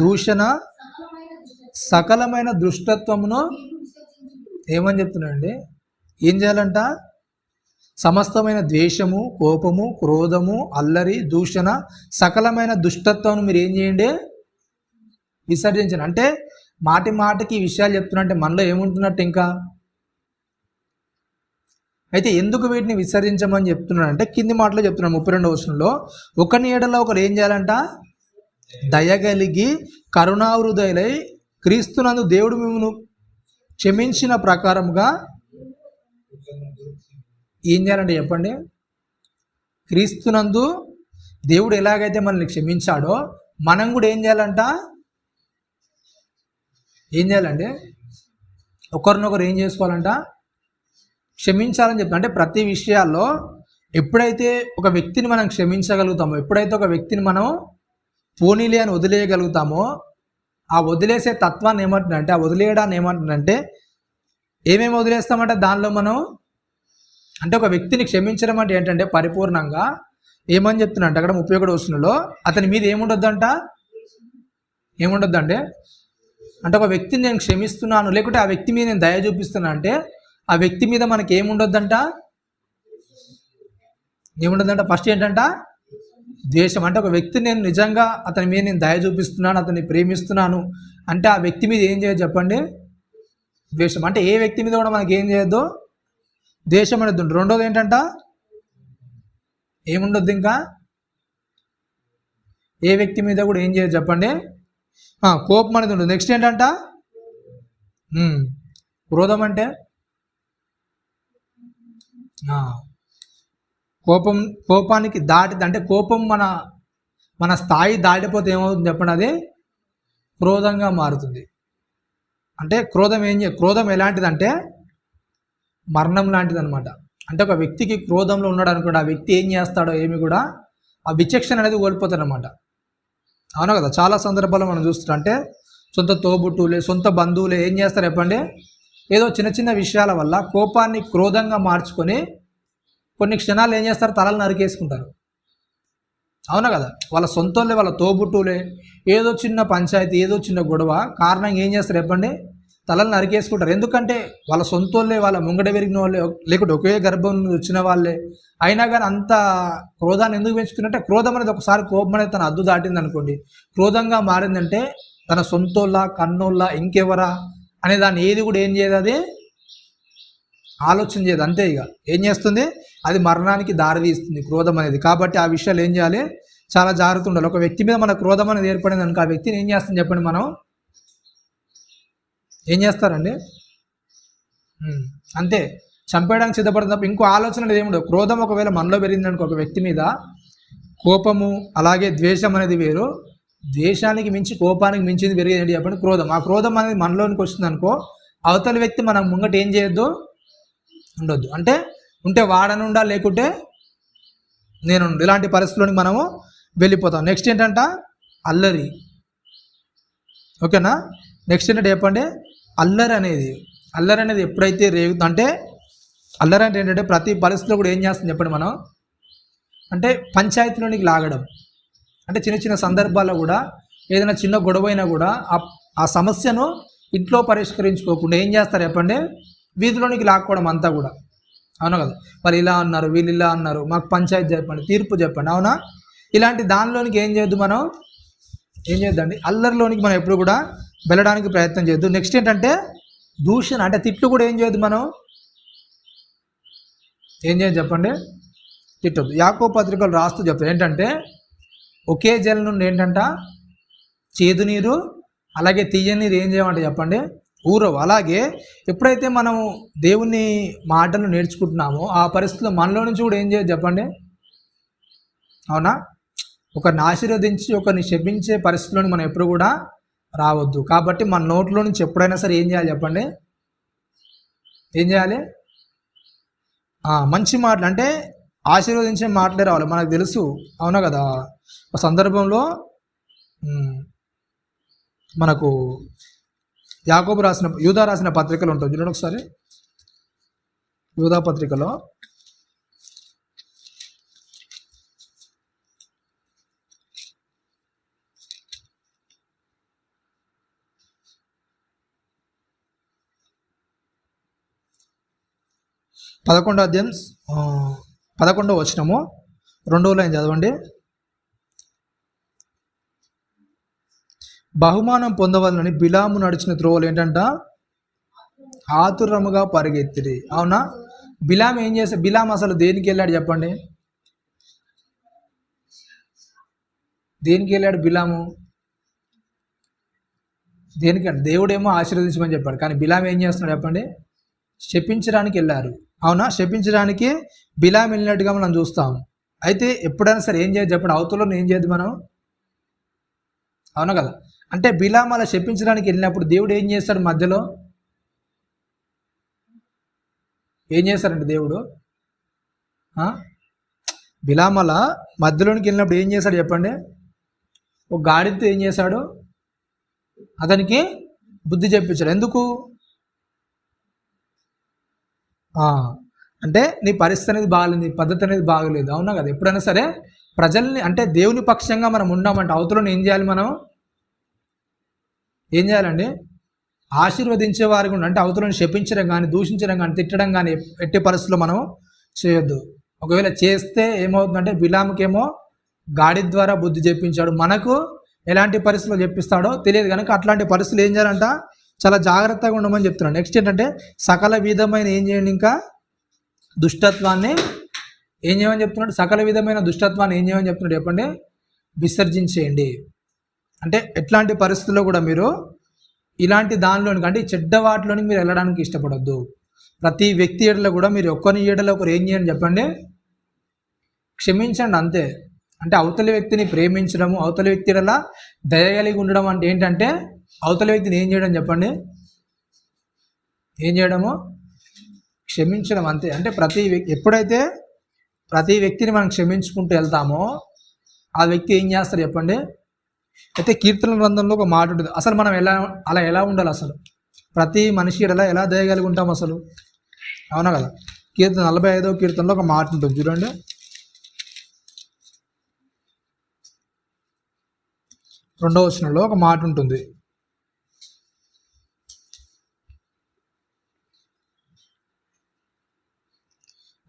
దూషణ, సకలమైన దుష్టత్వమును ఏమని చెప్తున్నాడండి. ఏం చేయాలంట? సమస్తమైన ద్వేషము, కోపము, క్రోధము, అల్లరి, దూషణ, సకలమైన దుష్టత్వం మీరు ఏం చేయండి? విసర్జించండి. అంటే మాటి మాటికి ఈ విషయాలు చెప్తున్నట్టే మనలో ఏముంటున్నట్టు ఇంకా. అయితే ఎందుకు వీటిని విసర్జించమని చెప్తున్నాడు అంటే కింది మాటలో చెప్తున్నాడు 32 వచనంలో, ఒకని ఎడల ఒకరు ఏం చేయాలంట? దయగలిగి కరుణాహృదయులై క్రీస్తునందు దేవుడు మిమ్మల్ని క్షమించిన ప్రకారముగా ఏం చేయాలంటే చెప్పండి. క్రీస్తునందు దేవుడు ఎలాగైతే మనల్ని క్షమించాడో మనం కూడా ఏం చేయాలంట? ఏం చేయాలండి? ఒకరినొకరు ఏం చేసుకోవాలంట? క్షమించాలని చెప్తా. అంటే ప్రతి విషయాల్లో ఎప్పుడైతే ఒక వ్యక్తిని మనం క్షమించగలుగుతామో, ఎప్పుడైతే ఒక వ్యక్తిని మనం పోనీలే అని వదిలేయగలుగుతామో, ఆ వదిలేసే తత్వాన్ని ఏమంటుందంటే, ఆ వదిలేయడాన్ని ఏమంటుందంటే, ఏమేమి వదిలేస్తామంటే దానిలో మనం అంటే ఒక వ్యక్తిని క్షమించడం అంటే ఏంటంటే పరిపూర్ణంగా ఏమని చెప్తున్నా అక్కడ 31 వచనంలో అతని మీద ఏముండొద్దంట? ఏముండొద్దంటే అంటే ఒక వ్యక్తిని నేను క్షమిస్తున్నాను, లేకుంటే ఆ వ్యక్తి మీద నేను దయ చూపిస్తున్నా అంటే ఆ వ్యక్తి మీద మనకి ఏముండొద్దంట? ఏముండొద్దంట? ఫస్ట్ ఏంటంట? ద్వేషం. అంటే ఒక వ్యక్తిని నేను నిజంగా అతని మీద నేను దయ చూపిస్తున్నాను, అతన్ని ప్రేమిస్తున్నాను అంటే ఆ వ్యక్తి మీద ఏం చేయదు చెప్పండి? ద్వేషం. అంటే ఏ వ్యక్తి మీద కూడా మనకి ఏం చేయొద్దు? ద్వేషం అనేది ఉంటుంది. రెండోది ఏంటంట? ఏముండొద్దు ఇంకా? ఏ వ్యక్తి మీద కూడా ఏం చేయదు చెప్పండి? కోపం అనేది ఉంటుంది. నెక్స్ట్ ఏంటంట? క్రోధం అంటే కోపానికి దాటి అంటే కోపం మన స్థాయి దాటిపోతే ఏమవుతుంది చెప్పండి? అది క్రోధంగా మారుతుంది. అంటే క్రోధం ఎలాంటిదంటే మరణం లాంటిది అనమాట. అంటే ఒక వ్యక్తికి క్రోధంలో ఉన్నాడు అనుకోండి, ఆ వ్యక్తి ఏం చేస్తాడో ఏమి కూడా ఆ విచక్షణ అనేది కోల్పోతాడు అనమాట. అవునా కదా? చాలా సందర్భాల్లో మనం చూస్తున్నాం. అంటే సొంత తోబుట్టువులే, సొంత బంధువులే ఏం చేస్తారు చెప్పండి? ఏదో చిన్న చిన్న విషయాల వల్ల కోపాన్ని క్రోధంగా మార్చుకొని కొన్ని క్షణాలు ఏం చేస్తారు? తలలు నరికేసుకుంటారు. అవునా కదా? వాళ్ళ సొంతోళ్ళే, వాళ్ళ తోబుట్టువులే ఏదో చిన్న పంచాయతీ, ఏదో చిన్న గొడవ కారణంగా ఏం చేస్తారు చెప్పండి? తలలు నరికేసుకుంటారు. ఎందుకంటే వాళ్ళ సొంతోళ్ళే, వాళ్ళ ముంగడ పెరిగిన వాళ్ళే, లేకుంటే ఒకే గర్భం నుంచి వచ్చిన వాళ్ళే అయినా కానీ అంత క్రోధాన్ని ఎందుకు పెంచుతున్నట్టే క్రోధం అనేది ఒకసారి కోపం అనేది తన అద్దు దాటింది అనుకోండి, క్రోధంగా మారిందంటే తన సొంతోళ్ళ, కన్నోళ్ళ, ఇంకెవరా అనే దాన్ని ఏది కూడా ఏం చేయదు, అది ఆలోచన చేయదు. అంతే. ఇక ఏం చేస్తుంది? అది మరణానికి దారితీస్తుంది క్రోధం అనేది. కాబట్టి ఆ విషయాలు ఏం చేయాలి? చాలా జాగ్రత్త ఉండాలి. ఒక వ్యక్తి మీద మన క్రోధం అనేది ఏర్పడింది అనుకో, ఆ వ్యక్తిని ఏం చేస్తుంది చెప్పండి? మనం ఏం చేస్తారండి? అంతే, చంపేయడానికి సిద్ధపడుతుంది తప్ప ఇంకో ఆలోచన అనేది ఏముండదు. క్రోధం ఒకవేళ మనలో పెరిగింది అనుకో, ఒక వ్యక్తి మీద కోపము అలాగే ద్వేషం అనేది వేరు. ద్వేషానికి మించి కోపానికి మించింది పెరిగేది చెప్పండి? క్రోధం. ఆ క్రోధం అనేది మనలోనికి వస్తుంది అనుకో, అవతల వ్యక్తి మనం ముంగట ఏం చేయొద్దు? ఉండొద్దు. అంటే ఉంటే వాడనుండా, లేకుంటే నేను ఇలాంటి పరిస్థితుల్లోనికి మనము వెళ్ళిపోతాం. నెక్స్ట్ ఏంటంట? అల్లరి. ఓకేనా? నెక్స్ట్ ఏంటంటే చెప్పండి? అల్లరి అనేది ఎప్పుడైతే రేగుతుందంటే, అల్లరి అంటే ఏంటంటే ప్రతి పరిస్థితిలో కూడా ఏం చేస్తుంది చెప్పండి? మనం అంటే పంచాయతీలోనికి లాగడం. అంటే చిన్న చిన్న సందర్భాల్లో కూడా ఏదైనా చిన్న గొడవ అయినా కూడా ఆ సమస్యను ఇంట్లో పరిష్కరించుకోకుండా ఏం చేస్తారు చెప్పండి? వీధిలోనికి లాక్కోవడం అంతా కూడా. అవునా కదా? వాళ్ళు ఇలా అన్నారు, వీళ్ళు ఇలా అన్నారు, మాకు పంచాయతీ చెప్పండి, తీర్పు చెప్పండి. అవునా? ఇలాంటి దానిలోనికి ఏం చేయొద్దు, మనం ఏం చేద్దండి? అల్లరిలోనికి మనం ఎప్పుడు కూడా వెళ్ళడానికి ప్రయత్నం చేయొద్దు. నెక్స్ట్ ఏంటంటే దూషణ. అంటే తిట్లు కూడా ఏం చేయొద్దు, మనం ఏం చేయదు చెప్పండి? తిట్టొద్దు. యాకోబు పత్రికలు రాస్తూ చెప్తారు ఏంటంటే ఒకే జలం నుండి ఏంటంట చేదు నీరు అలాగే తీయని నీరు ఏం చేయమంటే చెప్పండి ఊరవు. అలాగే ఎప్పుడైతే మనం దేవుని మాటలు నేర్చుకుంటున్నామో ఆ పరిస్థితుల్లో మనలో నుంచి కూడా ఏం చేయదు చెప్పండి. అవునా? ఒకరిని ఆశీర్వదించి ఒకరిని శపించే పరిస్థితులను మనం ఎప్పుడు కూడా రావద్దు. కాబట్టి మన నోట్లో నుంచి ఎప్పుడైనా సరే ఏం చేయాలి చెప్పండి, ఏం చేయాలి? మంచి మాటలు అంటే ఆశీర్వదించే మాటలే రావాలి. మనకు తెలుసు, అవునా కదా? ఒక సందర్భంలో మనకు యాకోబు రాసిన యూదా రాసిన పత్రికలు ఉంటుంది చూడండి ఒకసారి. యూదా పత్రికలో 11వ అధ్యాయం 11వ వచనము 2వ లైన్ చదవండి. బహుమానం పొందవాలని బిలాము నడిచిన త్రోవలు ఏంటంట ఆతురముగా పరిగెత్తిరి. అవునా? బిలాం ఏం చేస్తే బిలాం అసలు దేనికి వెళ్ళాడు చెప్పండి? దేనికి వెళ్ళాడు బిలాము? దేనికంటే దేవుడేమో ఆశీర్వదించమని చెప్పాడు, కానీ బిలాం ఏం చేస్తున్నాడు చెప్పండి? శపించడానికి వెళ్ళారు. అవునా? శపించడానికి బిలాం వెళ్ళినట్టుగా మనం చూస్తాం. అయితే ఎప్పుడైనా సరే ఏం చేయదు చెప్పండి, అవతలలో ఏం చేయదు మనం, అవునా కదా? అంటే బిలాం అలా శపించడానికి వెళ్ళినప్పుడు దేవుడు ఏం చేస్తాడు మధ్యలో? ఏం చేస్తాడంటే దేవుడు బిలాం అలా మధ్యలోనికి వెళ్ళినప్పుడు ఏం చేశాడు చెప్పండి? ఒక గాడితో ఏం చేశాడు? అతనికి బుద్ధి చెప్పించాడు. ఎందుకు అంటే నీ పరిస్థితి అనేది బాగలేదు, నీ పద్ధతి అనేది బాగలేదు, అవునా కదా? ఎప్పుడైనా సరే ప్రజల్ని అంటే దేవుని పక్షంగా మనం ఉన్నామంటే అవతలను ఏం చేయాలి? మనం ఏం చేయాలండి? ఆశీర్వదించే వారికి ఉండి, అంటే అవతలను శపించడం కానీ దూషించడం కానీ తిట్టడం కానీ ఎట్టి పరిస్థితుల్లో మనం చేయొద్దు. ఒకవేళ చేస్తే ఏమవుతుందంటే బిలాముకేమో గాడి ద్వారా బుద్ధి చెప్పించాడు, మనకు ఎలాంటి పరిస్థితుల్లో చెప్పిస్తాడో తెలియదు కనుక అట్లాంటి పరిస్థితులు ఏం చేయాలంట? చాలా జాగ్రత్తగా ఉండమని చెప్తున్నాడు. నెక్స్ట్ ఏంటంటే సకల విధమైన ఏం చేయండి, ఇంకా దుష్టత్వాన్ని ఏం చేయమని చెప్తున్నాడు? సకల విధమైన దుష్టత్వాన్ని ఏం చేయమని చెప్తున్నాడు చెప్పండి? విసర్జించేయండి. అంటే ఎట్లాంటి పరిస్థితుల్లో కూడా మీరు ఇలాంటి దానిలోనికి అంటే చెడ్డ వాటిలోనికి మీరు వెళ్ళడానికి ఇష్టపడద్దు. ప్రతి వ్యక్తి ఏడలో కూడా మీరు ఒక్కరి ఏడలో ఒకరు ఏం చేయండి చెప్పండి? క్షమించండి అంతే. అంటే అవతలి వ్యక్తిని ప్రేమించడము, అవతలి వ్యక్తి ఏడలా దయగలిగి ఉండడం అంటే ఏంటంటే అవతలి వ్యక్తిని ఏం చేయడం చెప్పండి? ఏం చేయడము? క్షమించడం అంతే. అంటే ఎప్పుడైతే ప్రతి వ్యక్తిని మనం క్షమించుకుంటూ వెళ్తామో ఆ వ్యక్తి ఏం చేస్తారు చెప్పండి? అయితే కీర్తన గ్రంథంలో ఒక మాట ఉంటుంది. అసలు మనం ఎలా ఉండాలి? అసలు ప్రతి మనిషి ఎలా దయగలిగి ఉంటాం అసలు, అవునా కదా? కీర్తన 45వ కీర్తనలో ఒక మాట ఉంటుంది చూడండి. రెండవ వచనంలో ఒక మాట ఉంటుంది.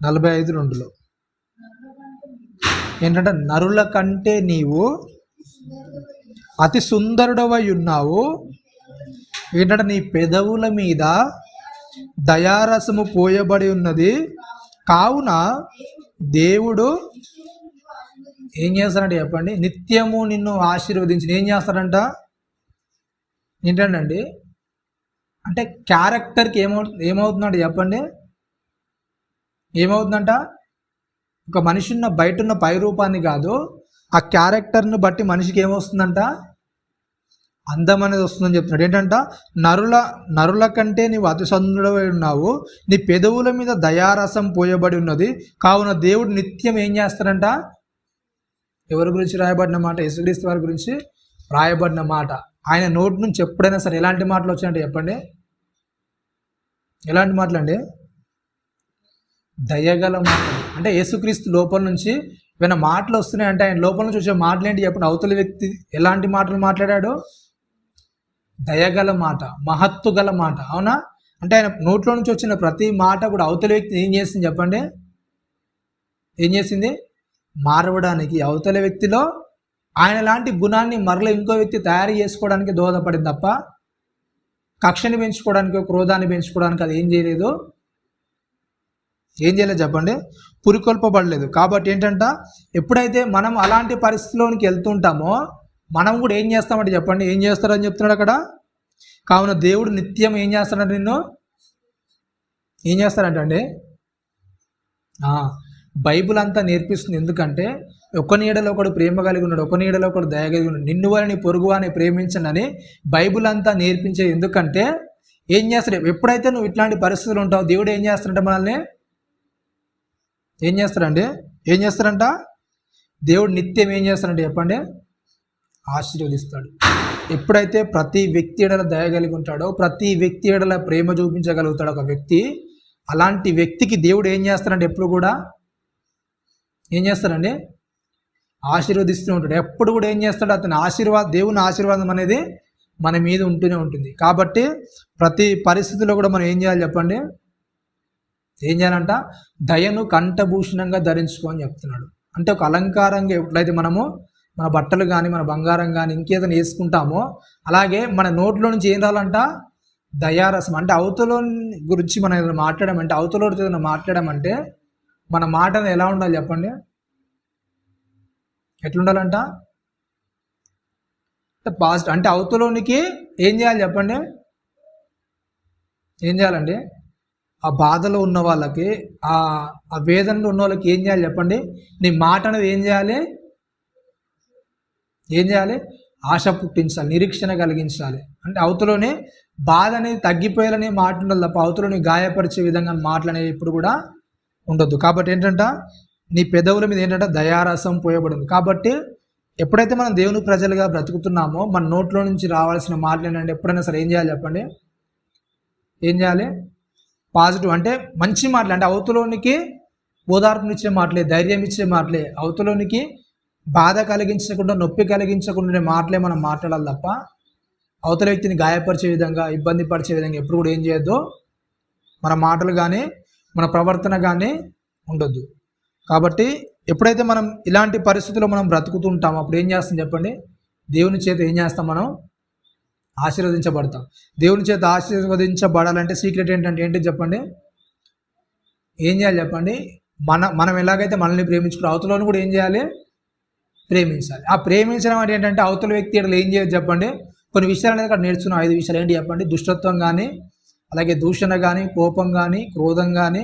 45:2లో ఏంటంటే నరుల కంటే నీవు అతి సుందరుడవై ఉన్నావు. ఏంటంటే నీ పెదవుల మీద దయారసము పోయబడి ఉన్నది. కావున దేవుడు ఏం చేస్తాడంటే చెప్పండి? నిత్యము నిన్ను ఆశీర్వదించి ఏం చేస్తాడంట? ఏంటండి అంటే క్యారెక్టర్కి ఏమవుతుందంటే చెప్పండి? ఏమవుతుందంట? ఒక మనిషి ఉన్న బయట ఉన్న పై రూపాన్ని కాదు, ఆ క్యారెక్టర్ని బట్టి మనిషికి ఏమొస్తుందంట? అందం అనేది వస్తుందని చెప్తున్నాడు. ఏంటంట? నరుల కంటే నీవు అతి సుందరుడవై ఉన్నావు, నీ పెదవుల మీద దయారసం పోయబడి ఉన్నది. కావున దేవుడు నిత్యం ఏం చేస్తాడంట? ఎవరి గురించి రాయబడిన మాట? యేసుక్రీస్తు వారి గురించి రాయబడిన మాట. ఆయన నోటి నుంచి ఎప్పుడైనా సరే ఎలాంటి మాటలు వచ్చాయంటే చెప్పండి? ఎలాంటి మాటలు అండి? దయగల మాటలు. అంటే యేసుక్రీస్తు లోపల నుంచి ఏమైనా మాటలు వస్తున్నాయి అంటే ఆయన లోపల నుంచి వచ్చే మాటలు ఏంటి చెప్పండి? అవతలి వ్యక్తి ఎలాంటి మాటలు మాట్లాడాడు? దయగల మాట, మహత్తు గల మాట, అవునా? అంటే ఆయన నోట్లో నుంచి వచ్చిన ప్రతి మాట కూడా అవతలి వ్యక్తి ఏం చేసింది చెప్పండి? ఏం చేసింది? మారవడానికి, అవతలి వ్యక్తిలో ఆయన లాంటి గుణాన్ని మరలా ఇంకో వ్యక్తి తయారు చేసుకోవడానికి దోహదపడింది తప్ప కక్షని పెంచుకోవడానికి, క్రోధాన్ని పెంచుకోవడానికి అది ఏం చేయలేదు చెప్పండి? పురికొల్పబడలేదు. కాబట్టి ఏంటంట, ఎప్పుడైతే మనం అలాంటి పరిస్థితిలోనికి వెళ్తుంటామో మనం కూడా ఏం చేస్తామంటే చెప్పండి, ఏం చేస్తారని చెప్తున్నాడు అక్కడ. కావున దేవుడు నిత్యం ఏం చేస్తాడంటే నిన్ను ఏం చేస్తాడంటే బైబుల్ అంతా నేర్పిస్తుంది. ఎందుకంటే ఒక నీడలో ఒకడు ప్రేమ కలిగి ఉన్నాడు, ఒక నీడలో ఒకడు దయ కలిగి ఉన్నాడు, నిన్ను వారిని పొరుగు అని ప్రేమించండి అని బైబుల్ అంతా నేర్పించేది. ఎందుకంటే ఏం చేస్తాడు, ఎప్పుడైతే నువ్వు ఇట్లాంటి పరిస్థితులు ఉంటావు దేవుడు ఏం చేస్తాడంటే మనల్ని ఏం చేస్తాడంట దేవుడు నిత్యం ఏం చేస్తాడంటే చెప్పండి, ఆశీర్వదిస్తాడు. ఎప్పుడైతే ప్రతి వ్యక్తి ఎడల దయ కలిగి ఉంటాడో, ప్రతి వ్యక్తి ఎడల ప్రేమ చూపించగలుగుతాడు ఒక వ్యక్తి, అలాంటి వ్యక్తికి దేవుడు ఏం చేస్తాడంటే ఎప్పుడు కూడా ఏం చేస్తాడండి, ఆశీర్వదిస్తూ ఉంటాడు. ఎప్పుడు కూడా ఏం చేస్తాడు, అతని దేవుని ఆశీర్వాదం అనేది మన మీద ఉంటూనే ఉంటుంది. కాబట్టి ప్రతి పరిస్థితిలో కూడా మనం ఏం చేయాలి చెప్పండి, ఏం చేయాలంట, దయను కంఠభూషణంగా ధరించుకోని చెప్తున్నాడు. అంటే ఒక అలంకారంగా ఎప్పుడైతే మనము మన బట్టలు కానీ మన బంగారం కానీ ఇంకేదైనా వేసుకుంటామో, అలాగే మన నోట్లో నుంచి ఏం రావాలంట, దయారసం. అంటే అవతల గురించి మనం ఏదైనా మాట్లాడమంటే, అవతలతో ఏదైనా మాట్లాడమంటే మన మాట ఎలా ఉండాలి చెప్పండి, ఎట్లుండాలంట, పాజిటివ్. అంటే అవతలోనికి ఏం చేయాలి చెప్పండి, ఏం చేయాలండి, ఆ బాధలో ఉన్న వాళ్ళకి, ఆ వేదనలో ఉన్న వాళ్ళకి ఏం చేయాలి చెప్పండి, నీ మాట అనేది ఏం చేయాలి, ఆశ పుట్టించాలి, నిరీక్షణ కలిగించాలి. అంటే అవతలోనే బాధ అనేది తగ్గిపోయాలని మాట ఉండాలి తప్ప అవతలోని గాయపరిచే విధంగా మాటలు అనేవి ఎప్పుడు కూడా ఉండొద్దు. కాబట్టి ఏంటంట, నీ పెదవుల మీద ఏంటంటే దయారసం పోయబడింది. కాబట్టి ఎప్పుడైతే మనం దేవుని ప్రజలుగా బ్రతుకుతున్నామో మన నోట్లో నుంచి రావాల్సిన మాటలు ఏంటంటే ఎప్పుడైనా సరే ఏం చేయాలి చెప్పండి, ఏం చేయాలి, పాజిటివ్. అంటే మంచి మాటలు, అంటే అవతలోనికి ఓదార్పునిచ్చే మాటలే, ధైర్యం ఇచ్చే మాటలే, అవతలోనికి బాధ కలిగించకుండా నొప్పి కలిగించకుండా మాటలే మనం మాట్లాడాలి తప్ప అవతల వ్యక్తిని గాయపరిచే విధంగా, ఇబ్బంది పరిచే విధంగా ఎప్పుడు కూడా ఏం చేయొద్దు, మన మాటలు కానీ మన ప్రవర్తన కానీ ఉండొద్దు. కాబట్టి ఎప్పుడైతే మనం ఇలాంటి పరిస్థితుల్లో మనం బ్రతుకుతుంటామో అప్పుడు ఏం చేస్తాం చెప్పండి, దేవుని చేత ఏం చేస్తాం, మనం ఆశీర్వదించబడతాం. దేవుని చేత ఆశీర్వదించబడాలంటే సీక్రెట్ ఏంటి చెప్పండి, ఏం చేయాలి చెప్పండి, మనం ఎలాగైతే మనల్ని ప్రేమించుకున్న అవతలను కూడా ఏం చేయాలి, ప్రేమించాలి. ఆ ప్రేమించడం అంటే ఏంటంటే అవతల వ్యక్తి ఏం చేయదు చెప్పండి, కొన్ని విషయాలు అనేది అక్కడ నేర్చుకున్నాం. 5 విషయాలు ఏంటి చెప్పండి, దుష్టత్వం కానీ, అలాగే దూషణ కానీ, కోపం కానీ, క్రోధం కానీ,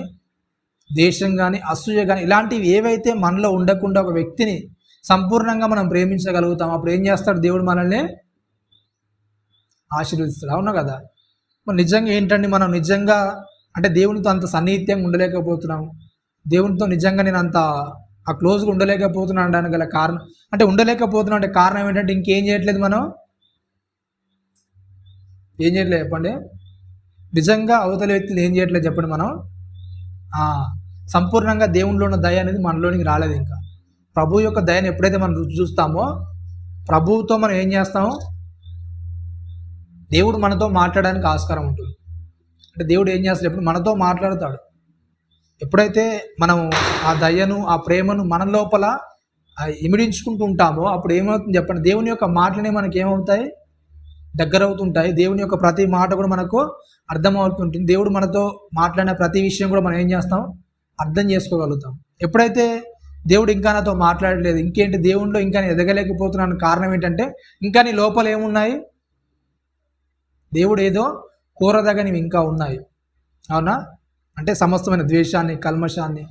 దేశం కానీ, అసూయ కానీ, ఇలాంటివి ఏవైతే మనలో ఉండకుండా ఒక వ్యక్తిని సంపూర్ణంగా మనం ప్రేమించగలుగుతాం అప్పుడు ఏం చేస్తాడు, దేవుడు మనల్ని ఆశీర్వదిస్తాడు. అవునా కదా. మరి నిజంగా ఏంటండి, మనం నిజంగా అంటే దేవునితో అంత సన్నిహిత్యంగా ఉండలేకపోతున్నాము, దేవునితో నిజంగా నేను అంత ఆ క్లోజ్గా ఉండలేకపోతున్నాను అనడానికి గల కారణం, అంటే ఉండలేకపోతున్నాం అంటే కారణం ఏంటంటే ఇంకేం చేయట్లేదు, మనం ఏం చేయట్లేదు చెప్పండి, నిజంగా అవతల వ్యక్తులు ఏం చేయట్లేదు చెప్పండి, మనం సంపూర్ణంగా దేవునిలో ఉన్న దయ అనేది మనలోనికి రాలేదు. ఇంకా ప్రభు యొక్క దయను ఎప్పుడైతే మనం రుచి చూస్తామో ప్రభువుతో మనం ఏం చేస్తామో దేవుడు మనతో మాట్లాడడానికి ఆస్కారం ఉంటుంది. అంటే దేవుడు ఏం చేస్తాడు, ఎప్పుడు మనతో మాట్లాడతాడు. ఎప్పుడైతే మనం ఆ దయను ఆ ప్రేమను మన లోపల ఇమిడించుకుంటూ ఉంటామో అప్పుడు ఏమవుతుంది చెప్పండి, దేవుని యొక్క మాటలనే మనకి ఏమవుతాయి, దగ్గర అవుతుంటాయి. దేవుని యొక్క ప్రతి మాట కూడా మనకు అర్థమవుతుంటుంది. దేవుడు మనతో మాట్లాడిన ప్రతి విషయం కూడా మనం ఏం చేస్తాం, అర్థం చేసుకోగలుగుతాం. ఎప్పుడైతే దేవుడు ఇంకా నాతో మాట్లాడలేదు, ఇంకేంటి దేవునిలో ఇంకా నేను ఎదగలేకపోతున్నాను కారణం ఏంటంటే ఇంకా నీ లోపల ఏమున్నాయి, దేవుడు ఏదో కోరదగనివి ఇంకా ఉన్నాయి. అవునా. అంటే సమస్తమైన ద్వేషాన్ని, కల్మషాన్ని,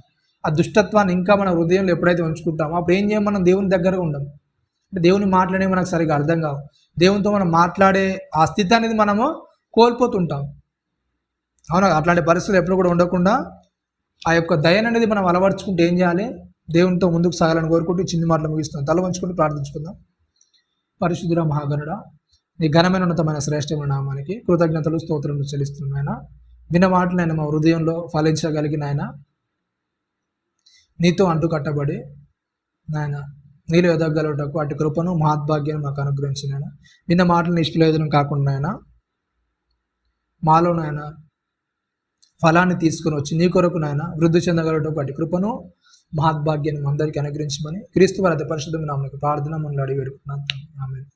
ఆ దుష్టత్వాన్ని ఇంకా మన హృదయంలో ఎప్పుడైతే ఉంచుకుంటామో అప్పుడు ఏం చేయం, మనం దేవుని దగ్గరగా ఉండం. అంటే దేవుని మాట్లాడే మనకు సరిగా అర్థం కావు. దేవునితో మనం మాట్లాడే ఆ స్థితి అనేది మనము కోల్పోతుంటాం. అవునా. అట్లాంటి పరిస్థితులు ఎప్పుడు కూడా ఉండకుండా ఆ యొక్క దయను అనేది మనం అలవర్చుకుంటే ఏం చేయాలి, దేవునితో ముందుకు సాగాలని కోరుకుంటూ చిన్న మాటలు ముగిస్తున్నాం. తల వంచుకుంటూ ప్రార్థించుకుందాం. పరిశుద్ధుడ మహాగణుడ, నీ ఘనమైన ఉన్నతమైన శ్రేష్టమైన నామానికి కృతజ్ఞతలు స్తోత్రములు చెల్లిస్తున్నాం. ఆయన విన్న మాటలు ఆయన మా హృదయంలో ఫలించగలిగిన ఆయన నీతో అంటు కట్టబడి నాయన నీళ్ళు ఎదగలుగుటకు అటు కృపను మహాద్భాగ్యాన్ని మాకు అనుగ్రహించిన ఆయన విన్న మాటలు నిష్ప్రయోజనం కాకుండా ఆయన మాలో నాయన ఫలాన్ని తీసుకుని వచ్చి నీ కొరకు నాయన వృద్ధి చెందగలుగుటకు అటు కృపను మహాద్భాగ్యాన్ని అందరికీ అనుగ్రహించమని క్రీస్తు వారి అతి పరిశుద్ధమైన నామమున ప్రార్థన మనల్ని అడిగి వేడుకున్నాను. ఆమేన్.